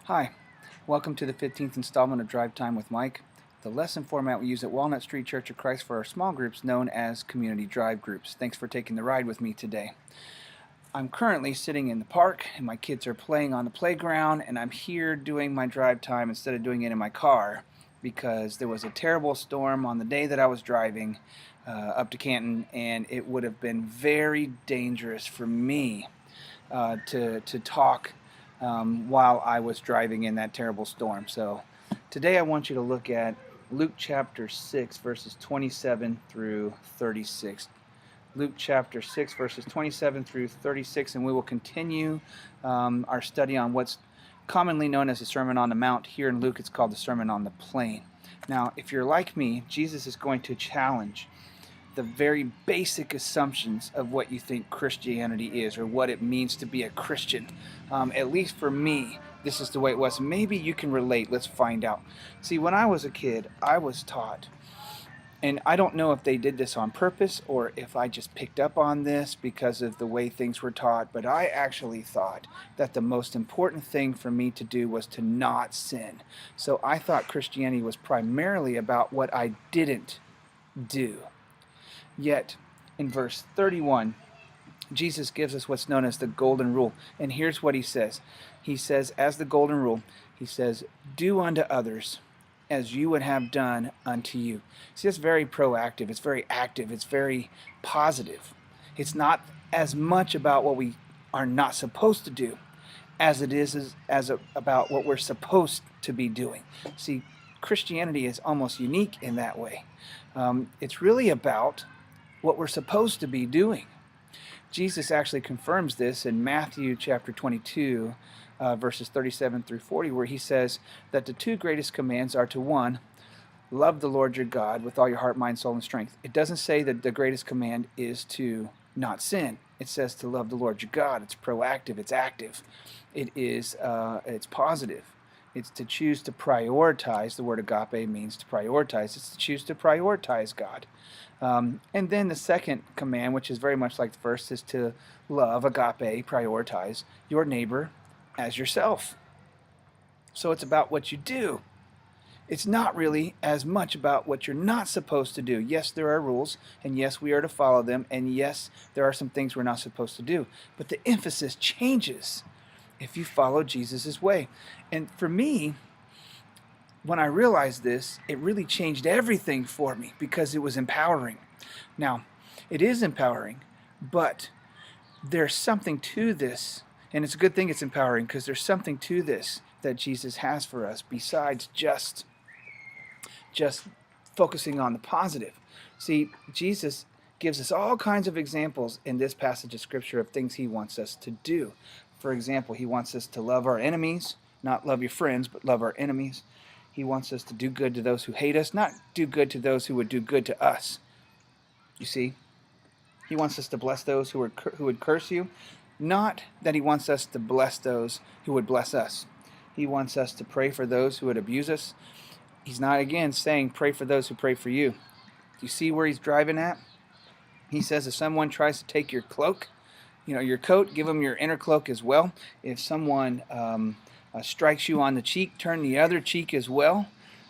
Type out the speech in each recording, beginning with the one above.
Hi, welcome to the 15th installment of Drive Time with Mike. The lesson format we use at Walnut Street Church of Christ for our small groups known as Community Drive Groups. Thanks for taking the ride with me today. I'm currently sitting in the park and my kids are playing on the playground, and I'm here doing my drive time instead of doing it in my car because there was a terrible storm on the day that I was driving up to Canton, and it would have been very dangerous for me to talk while I was driving in that terrible storm. So today I want you to look at Luke chapter 6, verses 27 through 36. Luke chapter 6, verses 27 through 36, and we will continue our study on what's commonly known as the Sermon on the Mount. Here in Luke, it's called the Sermon on the Plain. Now, if you're like me, Jesus is going to challenge the very basic assumptions of what you think Christianity is or what it means to be a Christian. At least for me, this is the way it was. Maybe you can relate. Let's find out. See, when I was a kid, I was taught, and I don't know if they did this on purpose or if I just picked up on this because of the way things were taught, but I actually thought that the most important thing for me to do was to not sin. So I thought Christianity was primarily about what I didn't do. Yet, in verse 31, Jesus gives us what's known as the golden rule. And here's what he says. He says, as the golden rule, he says, do unto others as you would have done unto you. See, it's very proactive. It's very active. It's very positive. It's not as much about what we are not supposed to do as it is about what we're supposed to be doing. See, Christianity is almost unique in that way. It's really about what we're supposed to be doing. Jesus actually confirms this in Matthew chapter 22, verses 37 through 40, where he says that the two greatest commands are to, one, love the Lord your God with all your heart, mind, soul, and strength. It doesn't say that the greatest command is to not sin. It says to love the Lord your God. It's proactive. It's active. It's positive. It's to choose to prioritize. The word agape means to prioritize. It's to choose to prioritize God. And then the second command, which is very much like the first, is to love, agape, prioritize your neighbor as yourself. So it's about what you do. It's not really as much about what you're not supposed to do. Yes, there are rules, and yes, we are to follow them, and yes, there are some things we're not supposed to do. But the emphasis changes if you follow Jesus' way. And for me, when I realized this, it really changed everything for me because it was empowering. Now, it is empowering, but there's something to this, and it's a good thing it's empowering because there's something to this that Jesus has for us besides just focusing on the positive. See, Jesus gives us all kinds of examples in this passage of Scripture of things he wants us to do. For example, he wants us to love our enemies, not love your friends, but love our enemies. He wants us to do good to those who hate us, not do good to those who would do good to us. You see? He wants us to bless those who would curse you, not that he wants us to bless those who would bless us. He wants us to pray for those who would abuse us. He's not, again, saying pray for those who pray for you. Do you see where he's driving at? He says if someone tries to take your cloak, your coat, give them your inner cloak as well. If someone strikes you on the cheek, turn the other cheek as well.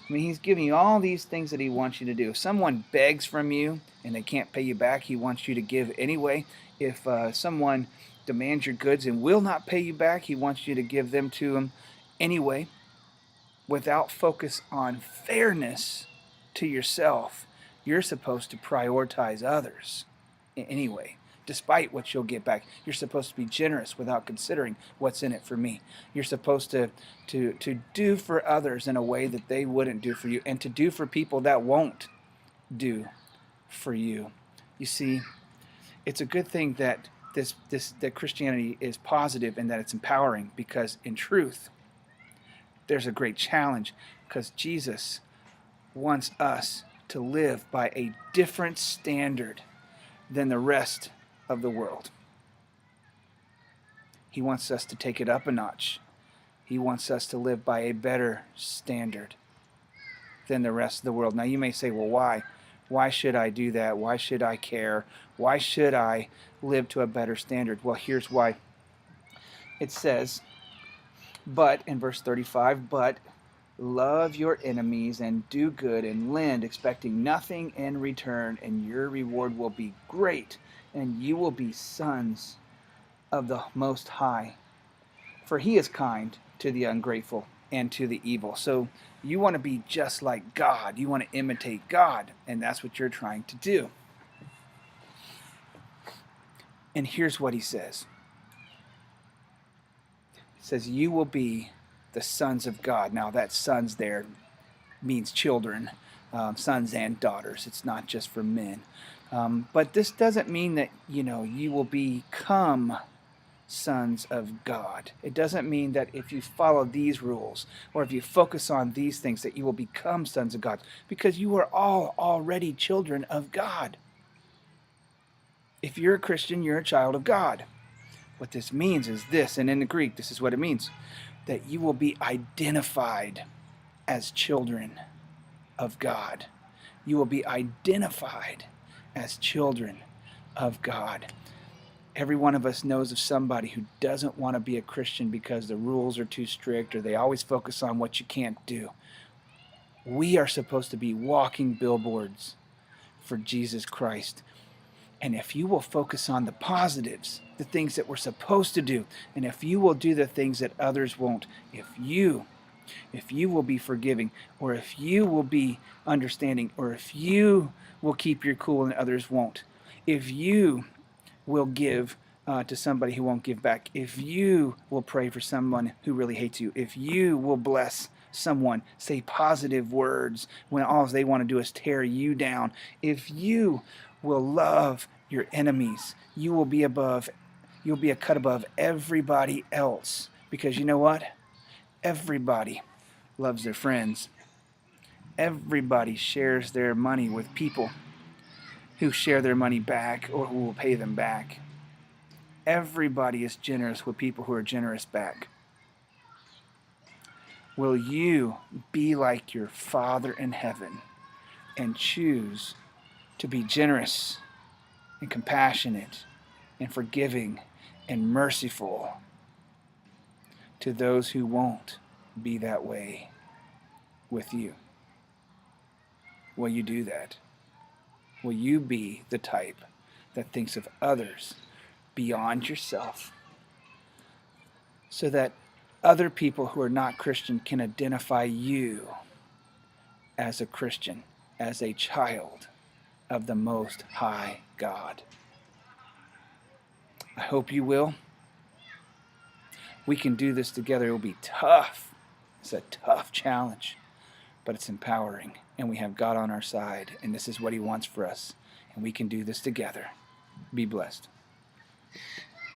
I mean, he's giving you all these things that he wants you to do. If someone begs from you and they can't pay you back, he wants you to give anyway. If someone demands your goods and will not pay you back, he wants you to give them to him anyway, without focus on fairness to yourself. You're supposed to prioritize others anyway. Despite what you'll get back, you're supposed to be generous without considering what's in it for me. You're supposed to do for others in a way that they wouldn't do for you, and to do for people that won't do for you. You see, it's a good thing that that Christianity is positive and that it's empowering, because in truth, there's a great challenge, because Jesus wants us to live by a different standard than the rest of the world. He wants us to take it up a notch. He wants us to live by a better standard than the rest of the world. Now you may say, well, why? Why should I do that? Why should I care? Why should I live to a better standard? Well, here's why. It says, But, in verse 35, but love your enemies and do good and lend, expecting nothing in return, and your reward will be great, and you will be sons of the Most High. For he is kind to the ungrateful and to the evil. So you want to be just like God. You want to imitate God, and that's what you're trying to do. And here's what he says. He says, you will be the sons of God. Now that sons there means children, sons and daughters. It's not just for men. But this doesn't mean that, you will become sons of God. It doesn't mean that if you follow these rules or if you focus on these things that you will become sons of God, because you are all already children of God. If you're a Christian, you're a child of God. What this means is this, and in the Greek, this is what it means, that you will be identified as children of God. You will be identified as children of God. Every one of us knows of somebody who doesn't want to be a Christian because the rules are too strict or they always focus on what you can't do. We are supposed to be walking billboards for Jesus Christ. And if you will focus on the positives, the things that we're supposed to do, and if you will do the things that others won't, if you will be forgiving, or if you will be understanding, or if you will keep your cool and others won't, if you will give to somebody who won't give back, if you will pray for someone who really hates you, if you will bless someone, say positive words when all they want to do is tear you down, if you will love your enemies, you'll be a cut above everybody else, because you know what? Everybody loves their friends. Everybody shares their money with people who share their money back or who will pay them back. Everybody is generous with people who are generous back. Will you be like your Father in heaven and choose to be generous and compassionate and forgiving and merciful to those who won't be that way with you? Will you do that? Will you be the type that thinks of others beyond yourself so that other people who are not Christian can identify you as a Christian, as a child of the Most High God? I hope you will. We can do this together. It will be tough. It's a tough challenge, but it's empowering, and we have God on our side, and this is what He wants for us, and we can do this together. Be blessed.